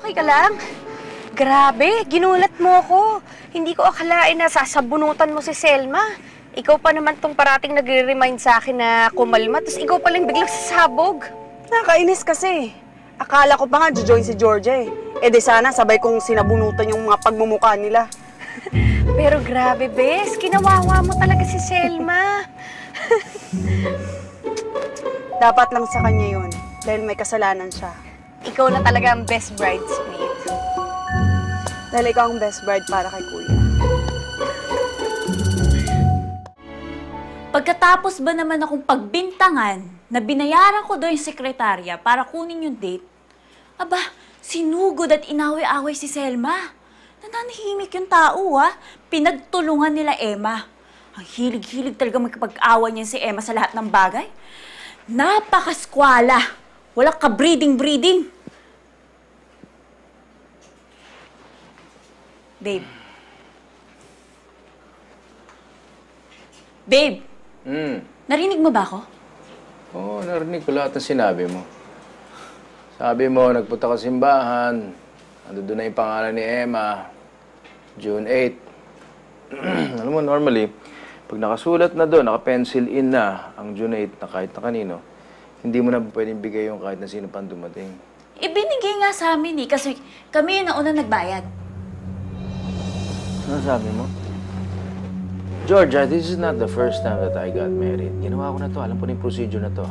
Okay ka lang? Grabe, ginulat mo ako. Hindi ko akalain na sasabunutan mo si Selma. Ikaw pa naman tong parating nagre-remind sa akin na kumalma, tapos ikaw pa lang biglang sasabog. Nakakainis kasi. Akala ko pa nga jojoin si Georgia eh. Eh di sana sabay kong sinabunutan yung mga pagmumukha nila. Pero grabe, Bes. Kinawawa mo talaga si Selma. Dapat lang sa kanya yun. Dahil may kasalanan siya. Ikaw na talaga ang best bridesmaid. Dahil ikaw ang best bride para kay Kuya. Pagkatapos ba naman akong pagbintangan na binayaran ko doon yung sekretarya para kunin yung date, aba, sinugod at inaway-away si Selma. Nananahimik yung tao, ha? Pinagtulungan nila Emma. Ang hilig-hilig talaga magkapag-awa niya si Emma sa lahat ng bagay. Napakaskwala. Wala ka breeding. Babe. Babe. Narinig mo ba ako? Oo, narinig ko lahat ng sinabi mo. Sabi mo, nagpunta ka simbahan. Ando doon na yung pangalan ni Emma. June 8. Alam mo, normally, pag nakasulat na doon, naka-pencil in na ang June 8 na kahit na kanino, hindi mo na pwedeng bigay yung kahit na sino pang dumating. Ibinigay nga sa amin eh, kasi kami yung nauna nagbayad. Ano sabi mo? Georgia, this is not the first time that I got married. Ginawa ko na to. Alam ko na yung procedure na to.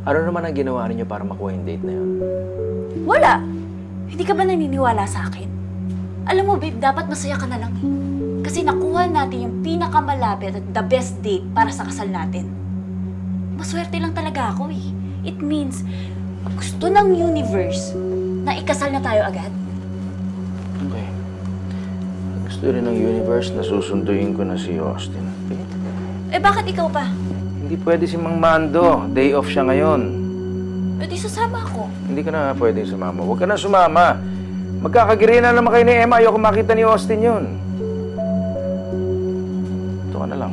Ano naman ang ginawa ninyo para makuha yung date na yun? Wala. Hindi ka ba naniniwala sa akin? Alam mo, babe, dapat masaya ka na lang eh. Kasi nakuha natin yung pinakamalapit at the best date para sa kasal natin. Maswerte lang talaga ako eh. It means, gusto ng universe na ikasal na tayo agad. Okay. Gusto rin ng universe na susunduin ko na si Austin. Okay? Eh bakit ikaw pa? Hindi pwede si Mang Mando. Day off siya ngayon. Eh di sasama ako. Hindi ka na pwedeng sumama. Huwag ka na sumama. Magkakagirina naman kayo ni Emma. Ayoko makita ni Austin yun. Ito ka na lang.